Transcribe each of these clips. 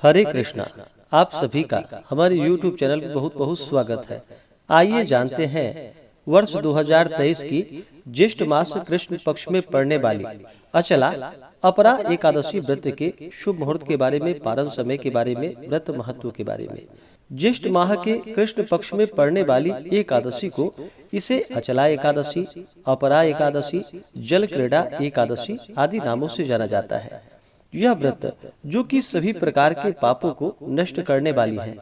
हरे कृष्णा। आप सभी का हमारे YouTube चैनल पर बहुत बहुत स्वागत है। आइए जानते हैं वर्ष 2023 की ज्येष्ठ मास कृष्ण पक्ष में पड़ने वाली अचला अपरा एकादशी व्रत के शुभ मुहूर्त के बारे में, पारण समय के बारे में, व्रत महत्व के बारे में। ज्येष्ठ माह के कृष्ण पक्ष में पड़ने वाली एकादशी को इसे अचला एकादशी, अपरा एकादशी, जल क्रीड़ा एकादशी आदि नामों से जाना जाता है। यह व्रत जो कि सभी प्रकार के पापों को नष्ट करने वाली है।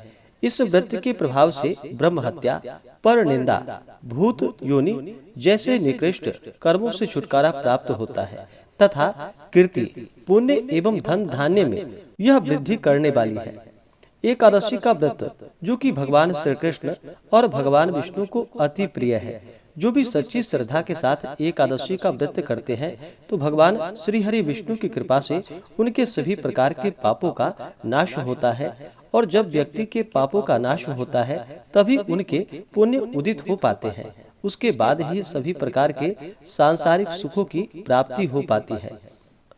इस व्रत के प्रभाव से ब्रह्म हत्या, पर निंदा, भूत योनि जैसे निकृष्ट कर्मों से छुटकारा प्राप्त होता है तथा कीर्ति, पुण्य एवं धन धान्य में यह वृद्धि करने वाली है। एकादशी का व्रत जो कि भगवान श्री कृष्ण और भगवान विष्णु को अति प्रिय है। जो भी सच्ची श्रद्धा के साथ एकादशी का व्रत करते हैं तो भगवान श्री हरि विष्णु की कृपा से उनके सभी प्रकार के पापों का नाश होता है। और जब व्यक्ति के पापों का नाश होता है तभी उनके पुण्य उदित हो पाते हैं। उसके बाद ही सभी प्रकार के सांसारिक सुखों की प्राप्ति हो पाती है।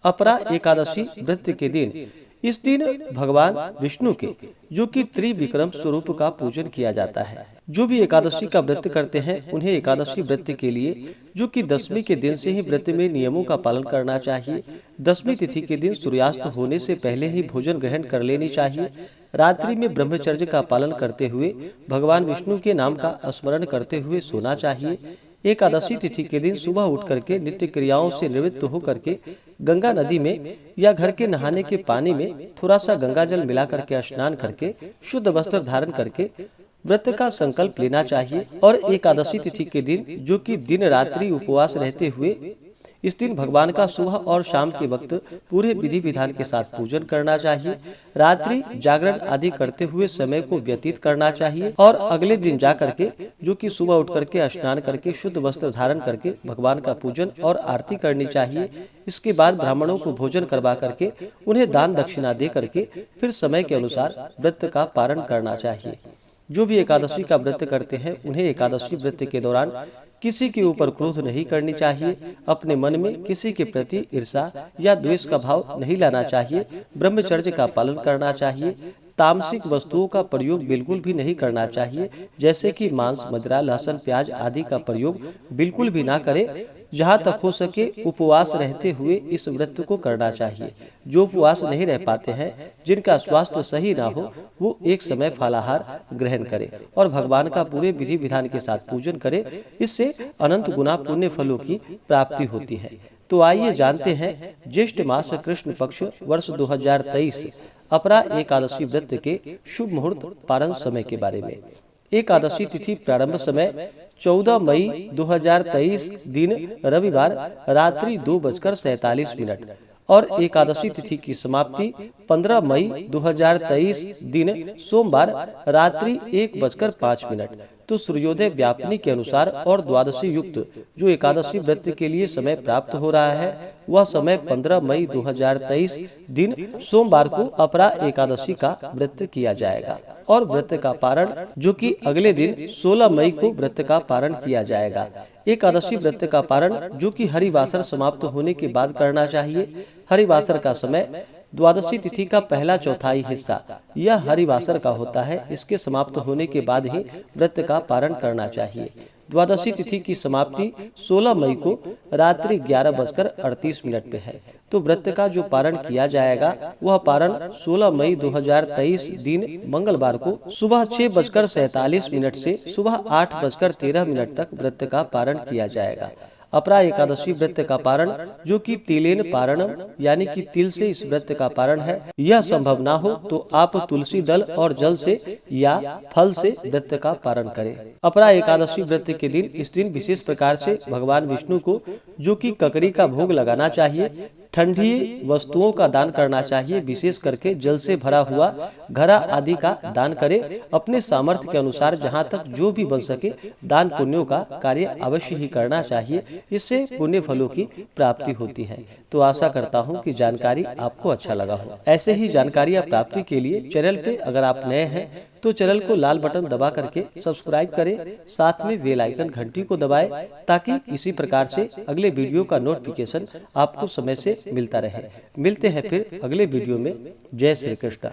अपरा एकादशी व्रत के दिन इस दिन भगवान विष्णु के जो कि त्रिविक्रम स्वरूप का पूजन किया जाता है। जो भी एकादशी का व्रत करते हैं उन्हें एकादशी व्रत के लिए जो कि दशमी के दिन से ही व्रत में नियमों का पालन करना चाहिए। दशमी तिथि के दिन सूर्यास्त होने से पहले ही भोजन ग्रहण कर लेनी चाहिए। रात्रि में ब्रह्मचर्य का पालन करते हुए भगवान विष्णु के नाम का स्मरण करते हुए सोना चाहिए। एकादशी तिथि के दिन सुबह उठ करके नित्य क्रियाओं से निवृत्त होकर के गंगा नदी में या घर के नहाने के पानी में थोड़ा सा गंगा जल मिला करके स्नान करके शुद्ध वस्त्र धारण करके व्रत का संकल्प लेना चाहिए। और एकादशी तिथि के दिन जो कि दिन रात्रि उपवास रहते हुए इस दिन भगवान का सुबह और शाम के वक्त पूरे विधि विधान के साथ पूजन करना चाहिए। रात्रि जागरण आदि करते हुए समय को व्यतीत करना चाहिए और अगले दिन जा करके जो कि सुबह उठ करके स्नान करके शुद्ध वस्त्र धारण करके भगवान का पूजन और आरती करनी चाहिए। इसके बाद ब्राह्मणों को भोजन करवा करके उन्हें दान दक्षिणा दे करके फिर समय के अनुसार व्रत का पारण करना चाहिए। जो भी एकादशी का व्रत करते हैं उन्हें एकादशी व्रत के दौरान किसी के ऊपर क्रोध नहीं करनी चाहिए। अपने मन में किसी के प्रति ईर्ष्या या द्वेष का भाव नहीं लाना चाहिए। ब्रह्मचर्य का पालन करना चाहिए। तामसिक वस्तुओं का प्रयोग बिल्कुल भी नहीं करना चाहिए, जैसे कि मांस, मदिरा, लहसुन, प्याज आदि का प्रयोग बिल्कुल भी ना करें। जहाँ तक हो सके उपवास रहते हुए इस व्रत को करना चाहिए। जो उपवास नहीं रह पाते हैं, जिनका स्वास्थ्य सही ना हो, वो एक समय फलाहार ग्रहण करें और भगवान का पूरे विधि विधान के साथ पूजन करें। इससे अनंत गुना पुण्य फलों की प्राप्ति होती है। तो आइए जानते हैं ज्येष्ठ मास कृष्ण पक्ष वर्ष 2023 अपरा एकादशी व्रत के शुभ मुहूर्त पारण समय के बारे में। एकादशी तिथि प्रारंभ समय 14 मई 2023 दिन रविवार रात्रि 2:47 और एकादशी तिथि की समाप्ति 15 मई 2023 दिन सोमवार रात्रि 1:05। तो सूर्योदय व्यापनी के अनुसार और द्वादशी युक्त जो एकादशी व्रत के लिए समय प्राप्त हो रहा है वह समय 15 मई 2023 दिन सोमवार को अपरा एकादशी का व्रत किया जाएगा और व्रत का पारण जो कि अगले दिन 16 मई को व्रत का पारण किया जाएगा। एकादशी व्रत का पारण जो कि हरिवासर समाप्त होने के बाद करना चाहिए। हरिवासर का समय द्वादशी तिथि का पहला चौथाई हिस्सा यह हरिवासर का होता है। इसके समाप्त होने के बाद ही व्रत का पारण करना चाहिए। द्वादशी तिथि की समाप्ति 16 मई को रात्रि 11:38 पे है। तो व्रत का जो पारण किया जाएगा वह पारण 16 मई 2023 दिन मंगलवार को सुबह 6:47 से सुबह 8:13 तक व्रत का पारण किया जाएगा। अपरा एकादशी व्रत का पारण जो कि तिलेन पारणम यानी कि तिल से इस व्रत का पारण है। यह संभव ना हो तो आप तुलसी दल और जल से या फल से व्रत का पारण करें। अपरा एकादशी व्रत के दिन इस दिन विशेष प्रकार से भगवान विष्णु को जो कि ककड़ी का भोग लगाना चाहिए। ठंडी वस्तुओं का दान करना चाहिए, विशेष करके जल से भरा हुआ घड़ा आदि का दान करें। अपने सामर्थ्य के अनुसार जहां तक जो भी बन सके दान पुण्यों का कार्य अवश्य ही करना चाहिए। इससे पुण्य फलों की प्राप्ति होती है। तो आशा करता हूं कि जानकारी आपको अच्छा लगा हो। ऐसे ही जानकारियां प्राप्ति के लिए चैनल पे अगर आप नए हैं तो चैनल को लाल बटन दबा करके सब्सक्राइब करें, साथ में बेल आइकन घंटी को दबाएं ताकि इसी प्रकार से अगले वीडियो का नोटिफिकेशन आपको समय से मिलता रहे। मिलते हैं फिर अगले वीडियो में। जय श्री कृष्ण।